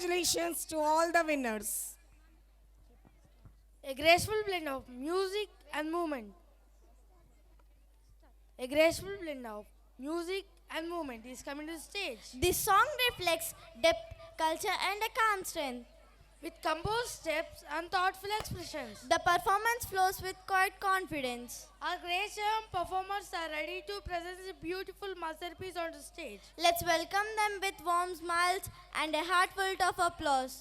Congratulations to all the winners. A graceful blend of music and movement. A graceful blend of music and movement is coming to the stage. This song reflects depth, culture, and a calm strength. With composed steps and thoughtful expressions. The performance flows with quiet confidence. Our great young performers are ready to present a beautiful masterpiece on the stage. Let's welcome them with warm smiles and a heartfelt of applause.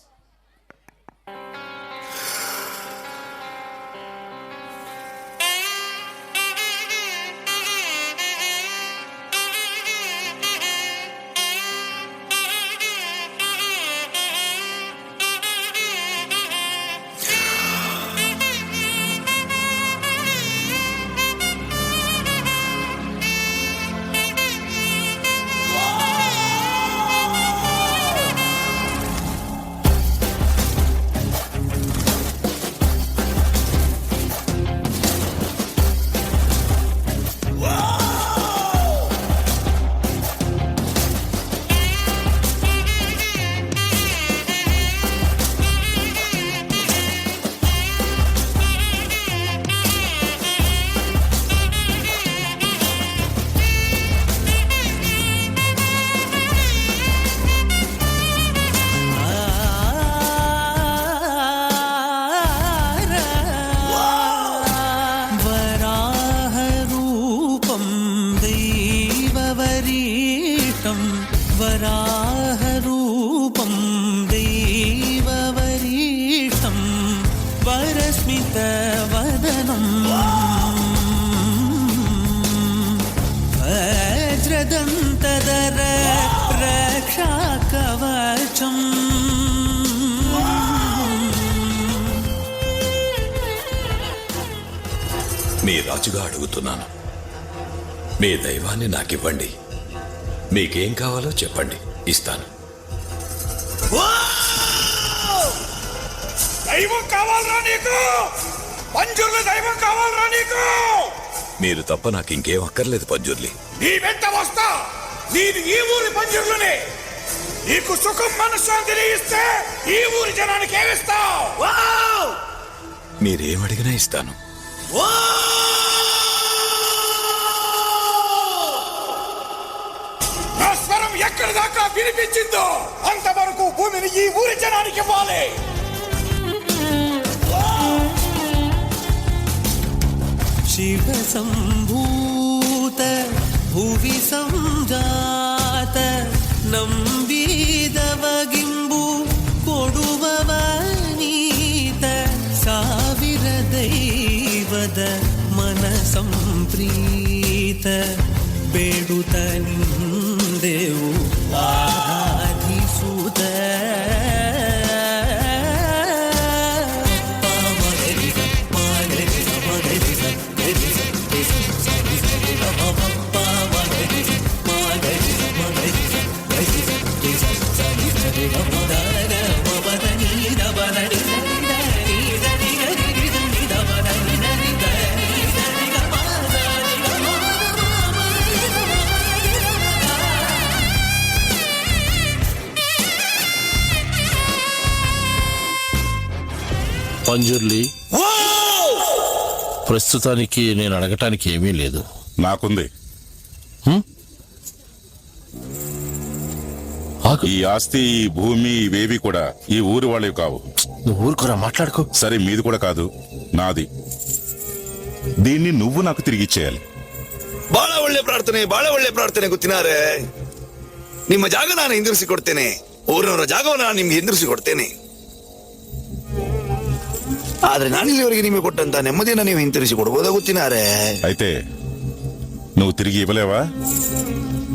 वराहरूपं दैववरीशं वरस्मितवदनं वज्रदन्तदर रक्षाकवचम् మీ రాజుగా అడుగుతున్నాను, మీ దైవాన్ని నాకివ్వండి. మీకేం కావాలో చెప్పండి, ఇస్తాను. దైవం కావాలరా నీకు? పంజుర్ల దైవం కావాలరా నీకు? మీరు తప్ప నాకు ఇంకేం అక్కర్లేదు పంజుర్లి. నీ వెంట వస్తా. నేను ఈ ఊరి పంజుర్లునే. నీకు సుఖం మనశ్శాంతిని ఇస్తే ఈ ఊరి జనానికి ఏమిస్తావు? మీరేమడిగినా ఇస్తాను. నా స్వరం ఎక్కడి దాకా వినిపించిందో అంతవరకు భూమిని ఈ ఊరి జనానికి ఇవ్వాలి. शिव संभूत भुवि संजात नंबीदवगिंबु कोडुववनीत ಸಾವಿರ ದೈವದ मन संप्रीत ಬೇಡುತ್ತ ನಿಂದೆವು ಆರಾಧಿಸುತ್ತ పంజుర్లి, ప్రస్తుతానికి నేను అడగటానికి ఏమీ లేదు. నాకుంది. ఈ ఆస్తి, ఈ భూమి, ఇవేవి కూడా ఈ ఊరి వాళ్ళవి కావు. నువ్వు ఊరుకోరా, మాట్లాడుకో. సరే, మీది కూడా కాదు, నాది. దీన్ని నువ్వు నాకు తిరిగి ఇచ్చేయాలి. ಬಹಳ ಒಳ್ಳೆ ಪ್ರಾರ್ಥನೆ ಗೊತ್ತಿನಾರೆ. ನಿಮ್ಮ ಜಾಗ ನಾನು ಹಿಂದಿರಿಸಿ ಕೊಡ್ತೇನೆ. ಊರಿನವರ ಜಾಗವನ್ನು ನಾನು ನಿಮ್ಗೆ ಹಿಂದಿರಿಸಿ ಕೊಡ್ತೇನೆ. ಆದ್ರೆ ನಾನಿಲ್ಲಿವರೆಗೆ ನಿಮಗೆ ಕೊಟ್ಟಂತ ನೆಮ್ಮದಿಯನ್ನು ನೀವು ಹಿಂತಿರಿಸಿ ಕೊಡ್ಬೋದಾ ಗೊತ್ತಿನಾರೆ? అయితే నువ్వు తిరిగి ఇవ్వలేవా?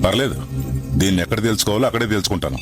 పర్లేదు, దీన్ని ఎక్కడ తెలుసుకోవాలో అక్కడే తెలుసుకుంటాను.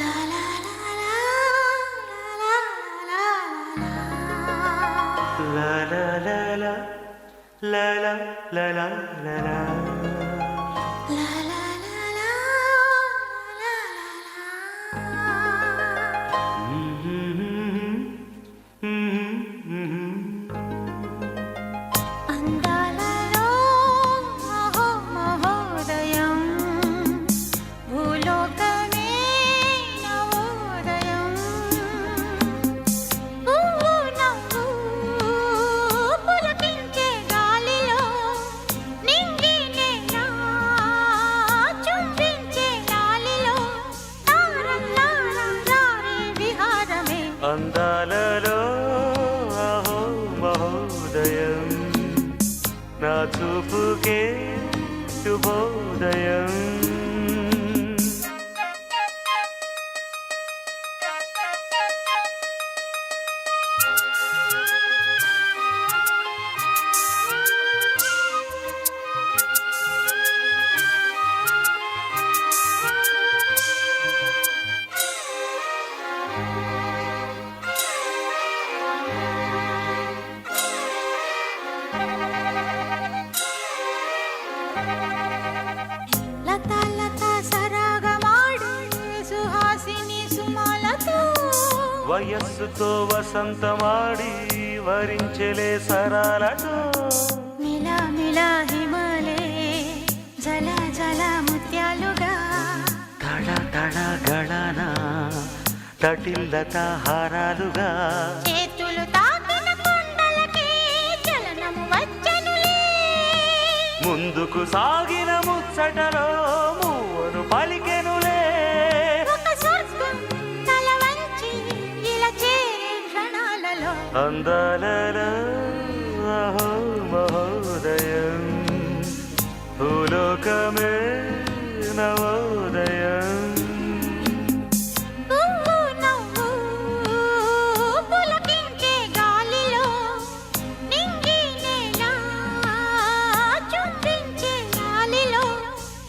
la la la la la la అందాలలో మహోదయం భూలోకమే నవోదయం పువ్వు నవ్వు పులకించే గాలిలో నింగి నేల చుంబించే గాలిలో తారల్లారే విహారమే అందాలలో అహో మహోదయం నా చూపుకే శుభోదయం లత లత సరాగమాడే సుహాసిని సుమాలతో వయస్సుతో వసంతమాడి వరించెలే సరాలతో మిలా మిలా హిమలే జల జల ముత్యాలుగా తడ తడ గళన తటిల్లత హారాలుగా చేతులు తాకిన కొండలకే చలనము వచ్చనులే ముందుకు సాగిన ముచ్చటలో మూవను పలికెనులే ఒక స్వర్గం తల వంచి ఇలా చేరే క్షణాలలో అందాలలో అహో మహోదయం భూలోకమే నవోదయం పువ్వు నవ్వు పులకించే గాలిలో నింగి నేల చుంబించే గాలిలో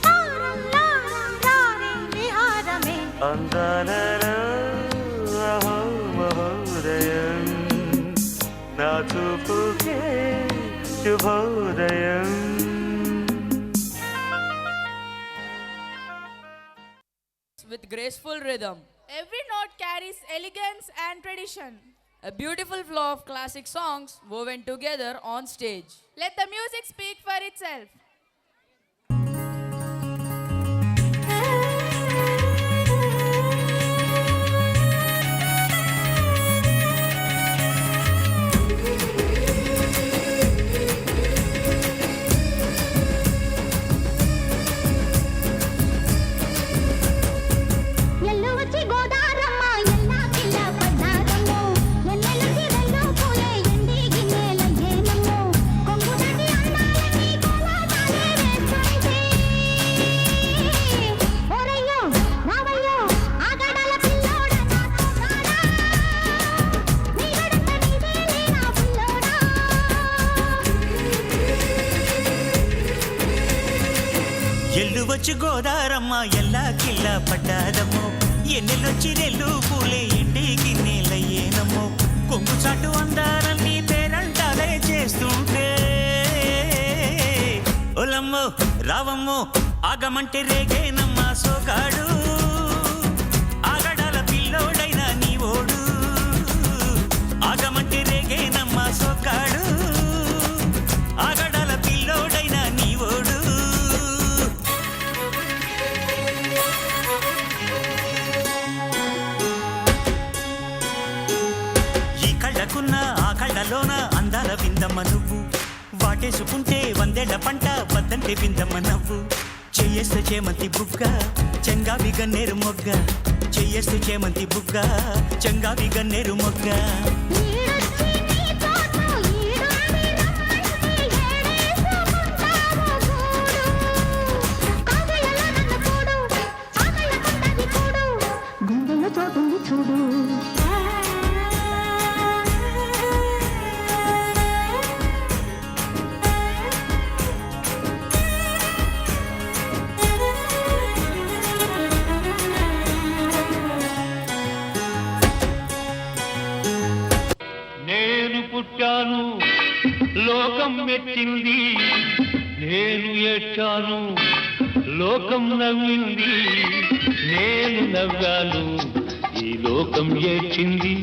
తారల్లారే విహారమే అందాలలో అహో మహోదయం నా చూపుకే శుభోదయం with graceful rhythm. Every note carries elegance and tradition. A beautiful flow of classic songs woven together on stage. Let the music speak for itself. ఎల్లు వచ్చి గోదారమ్మ ఎల్లా పిల్ల పడ్డారమ్మ ఎల్లెలకి రెల్లు పూలే ఎండి గిన్నెల జేనమ్మ కొంగు దాటి అందాలని కోలాటాలే వేస్తుంటే ఓరయ్యో రావయ్యో ఆగడాల పిల్లోడ నాతో కాడా నీ గడప నీదేలే నా పిల్లోడా ఎల్లు వచ్చి గోదారమ్మ ఎల్లా కిల్లా పడ్డాదమ్మో ఎన్నెల్లొచ్చి రెల్లు పూలే ఎండి గిన్నెలయ్యేనమ్మో కొంగు చాటు అందారన్నీ పేరంటాలే చేస్తుంటే ఒలమ్మో రావమ్మో ఆగమంటే రేగేనమ్మ సోగాడు ఆగడాల పిల్లోడైనా నీ ఓడు ఆగమంటే రేగేనమ్మ సోగాడు ఆగడాల పిల్లోడైనా నీ ఓడు ఈ కళ్ళకున్న ఆ కళ్ళలోన అందాల విందమ్మ నువ్వు వాటేసుకుంటే వందేళ్ల పంట వద్దంటే విందమ్మ నవ్వు చెయ్యేస్తే చేమంతి బుగ్గ చెంగావి గన్నేరు మొగ్గ చెయ్యేస్తే చేమంతి బుగ్గ చెంగావి గన్నేరు మొగ్గ ఈడొచ్చి నీ తోట ఈడొచ్చి రమ్మంటే ఏడేసుకుంటావో చూడు కాగలలో నన్ను చూడు ఆకళ్ళకుంటది చూడు గుండెలో చోటుంది చూడు పుట్టాను లోకం మెచ్చింది, నేను ఏడ్చాను లోకం నవ్వింది, నేను నవ్వాను ఈ లోకం ఏడ్చింది,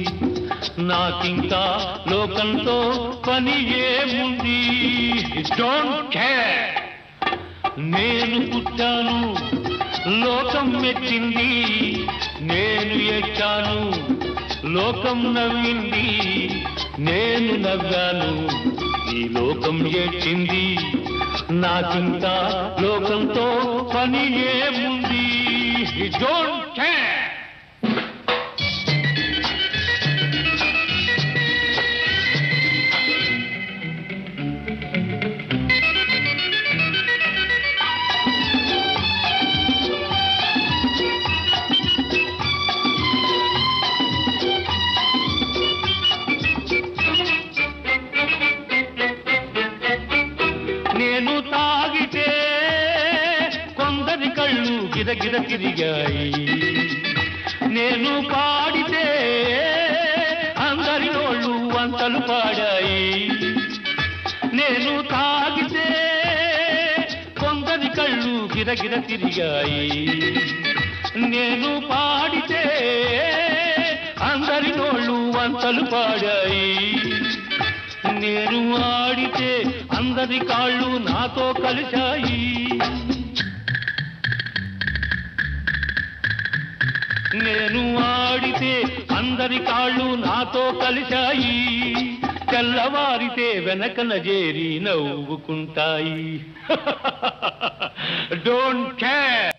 నాకింకా లోకంతో పని ఏముంది. Don't care. నేను పుట్టాను లోకం మెచ్చింది, నేను ఏడ్చాను లోకం నవ్వింది, నేను నవ్వాను ఈ లోకం ఏడ్చింది, నాకింకా లోకంతో పని ఏముంది. Don't care. నేను తాగితే కొందరి కళ్ళు గిరగిర తిరిగాయి, నేను పాడితే అందరి నోళ్ళు వంతలు పాడాయి. నేను తాగితే కొందరి కళ్ళు గిరగిర తిరిగాయి, నేను పాడితే అందరి నోళ్ళు వంతలు పాడాయి. నేను ఆడితే అందరి కాళ్ళు నాతో కలిశాయి. నేను ఆడితే అందరి కాళ్ళు నాతో కలిశాయి, తెల్లవారితే వెనకన చేరి నవ్వుకుంటాయి. Don't care.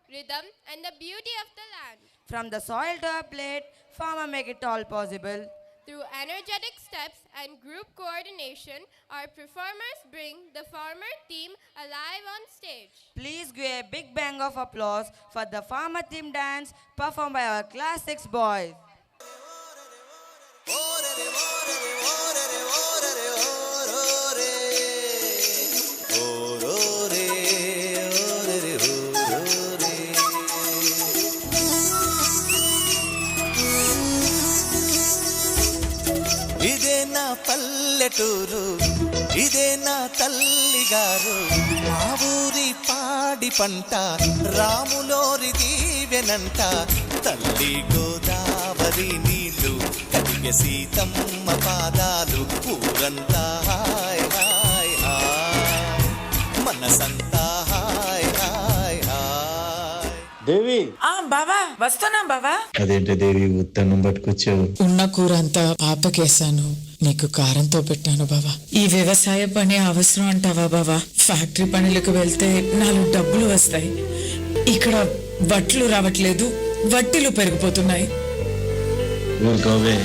Rhythm and the beauty of the land. From the soil to a plate, farmer make it all possible. Through energetic steps and group coordination, our performers bring the farmer theme alive on stage. Please give a big bang of applause for the farmer theme dance performed by our Class 6 boys. ఇదే నా పల్లెటూరు, ఇదే నా తల్లి గారు, మా ఊరి పాడి పంట రాములోరి దీవెనంట, తల్లి గోదావరి నీళ్ళు కడిగ సీతమ్మ పాదాలు, ఊరంతా హాయ్ హాయ్ హాయ్, మనసంతా హాయ్ హాయ్ హాయ్. దేవి బావా వస్తున్నా బావా. అదేంటి దేవి ఉత్తన్నం పట్టుకొచ్చావు? ఉన్న కూర అంతా పాపకేసాను, నీకు కారంతో పెట్టాను బావా. ఈ వ్యవసాయ పని అవసరం అంటావా బావా? ఫ్యాక్టరీ పనులకు వెళ్తే 4 డబ్బులు వస్తాయి, ఇక్కడ వడ్లు రావట్లేదు, వడ్డీలు పెరిగిపోతున్నాయి. ఊరుకోవే,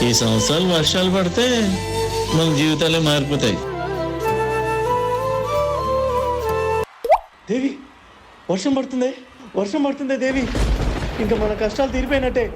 ఈ సంవత్సరాలు వర్షాలు పడితే మన జీవితాలే మారిపోతాయి. దేవి వర్షం పడుతుంది, వర్షం పడుతుంది దేవి, ఇంకా మన కష్టాలు తీరిపోయినట్టే.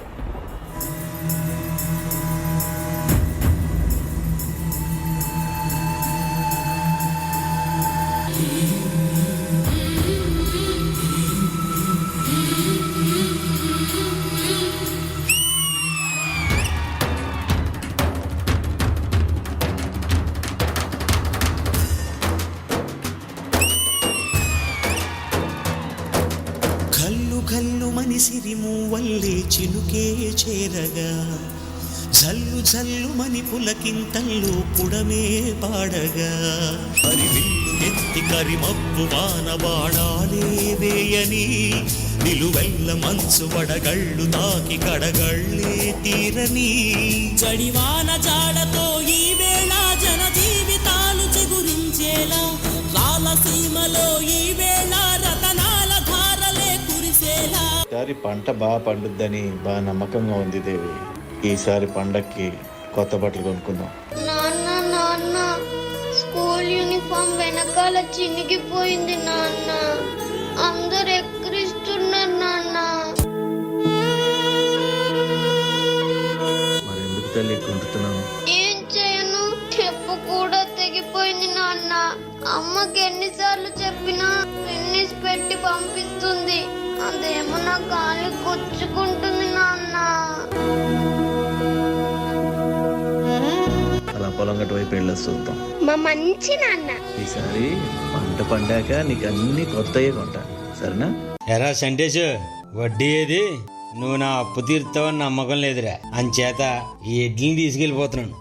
కల్లు మనిసిరి మూవల్లే చినుకే చేరగా, జల్లు జల్లు మని పులకింతల్లో పుడమే పాడగా, హరివిల్లు ఎత్తి కరిమప్పు వాన బాణాలే వేయని, నిలువెల్ల మంచు వడగళ్ళు తాకి కడగళ్ళే తీరని, జడివాన జాడతో ఈ వేళ జన జీవితాలు చెగురించేలా, రాలసీమలో ఈ వేళ రతనాల ధారలే కురిసేలా. ఈసారి పంట బాగా పండుద్దని బాగా నమ్మకంగా ఉంది దేవి. ఈసారి పండక్కి కొత్త బట్టలు కొనుక్కుందాం. నాన్న నాన్న స్కూల్ యూనిఫామ్ వెనకాల చినిగిపోయింది నాన్న, అందరు ఎక్కిరిస్తున్నారు నాన్న. మరి ఎందుకు తల్లి కొంటున్నాను? ఏం చేయను, చెప్పు కూడా తెగిపోయింది నాన్న. అమ్మకి ఎన్నిసార్లు చెప్పినా ఫినిష్ పెట్టి పంపిస్తుంది, అదేమో నా కాలు గుచ్చుకుంటుంది నాన్న. పొలం వైపు వెళ్ళి చూద్దాం. మా మంచి నాన్న. ఈసారి పంట పండాక నీకు అన్ని కొత్తయే కొంటా, సరేనా? ఎరా సంటేష్, వడ్డీ ఏది? నువ్వు నా అప్పు తీరుతావని నమ్మకం లేదురా, అంచేత ఈ ఎడ్లని తీసుకెళ్ళిపోతున్నాను.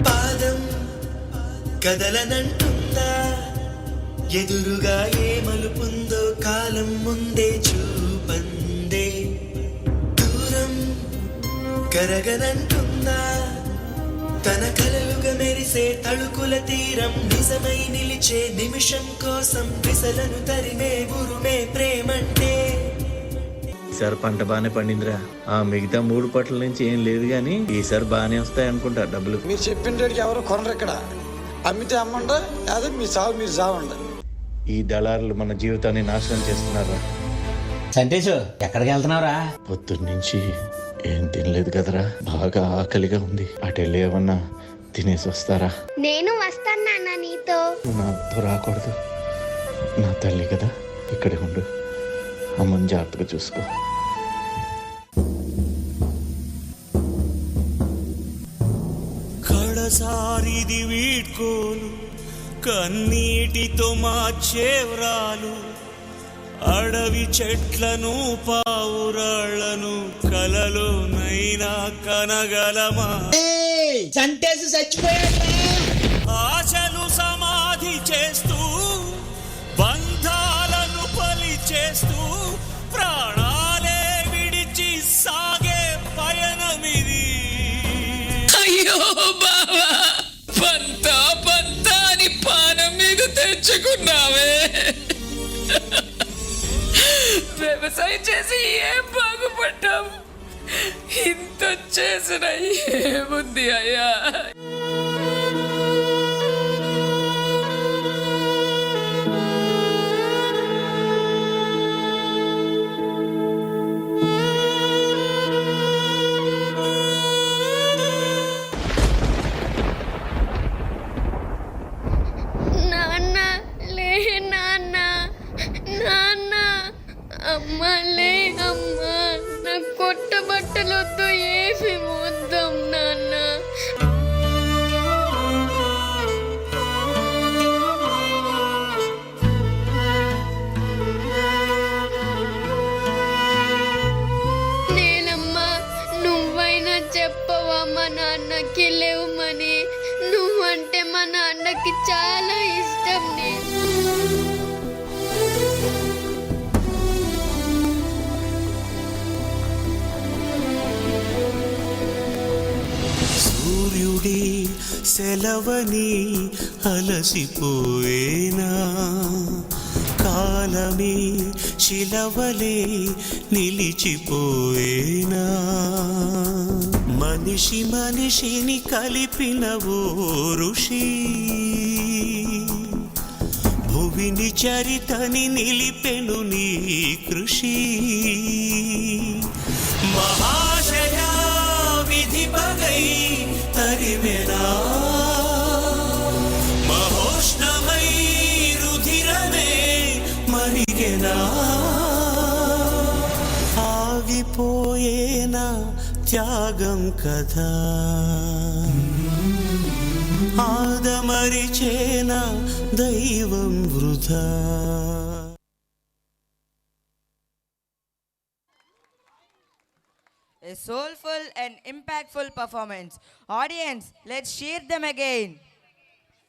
పాదం కదలనంటుందా, ఎదురుగా ఏ మలుపుందో కాలం ముందే చూపందే. దూరం కరగనంటుందా, తన కలలుగా మెరిసే తళుకుల తీరం నిజమై నిలిచే నిమిషం కోసం విసలను తరిమే గురుమే ప్రేమంటే. ఈసారి పంట బాగానే పండిందిరా. ఆ మిగతా 3 పట్ల నుంచి ఏం లేదు కానీ ఈసారి బాగానే వస్తాయి అనుకుంటా డబ్బులు. మీరు చెప్పిన రేటుకి ఎవరు కొనరు ఇక్కడ. అమ్మితే అమ్మండి, అదే మీ సాగు మీరు సావండి. ఈ దళారులు మన జీవితాన్ని నాశనం చేస్తున్నారా. సంటేష్, ఎక్కడికి వెళ్తున్నావురా? పొద్దున్నుంచి ఏం తినలేదు కదరా, బాగా ఆకలిగా ఉంది. అటు వెళ్ళి ఏమన్నా తినేసి వస్తారా? నేను వస్తాను నాన్న నీతో. నువ్వు నాతో రాకూడదు, నా తల్లి కదా, ఇక్కడే ఉండు. అమ్మని జాగ్రత్తగా చూసుకో. కడసారిది వీడ్కోలు, కన్నీటితో మార్చేవ్రాలు, అడవి చెట్లను పావురాళ్లను కలలోనైనా కనగలమా? సంటేసి చచ్చిపోయాడు. ఆశలు సమాధి చేస్తూ, బంధాలను బలి చేస్తూ, ప్రాణాలే విడిచి సాగే పయనమిది. అయ్యో బావా, పంతా పంతా అని పానం మీద తెచ్చుకున్నావే. వ్యవసాయం చేసి ఏం బాగుపడ్డాం, ఇంత చేసిన ఏముంది అయ్యా. నాన్న లే, నాన్న నాన్న, అమ్మ లే, అమ్మ నాకు కొత్త బట్టలు వద్దు, ఏమి వద్దాం నాన్న. నేనమ్మా, నువ్వైనా చెప్పవా మా నాన్నకి లేవమని. నువ్వంటే మా నాన్నకి చాలా ఇష్టం. సూర్యుడి సెలవని అలసిపోయేనా, కాలమే శిలవలే నిలిచిపోయేనా. మనిషి మనిషిని కలిపిన ఓ ఋషి, భువిని చరితని నిలిపెను నీ కృషి. మహాశయా విధి పగై తరిమెనా, మహోష్ణమై రుధిరమే మరిగెనా. ఆగిపోయేనా త్యాగం కదా, ఆదమరిచేనా దైవం వృధా. A soulful and impactful performance. Audience, let's cheer them again.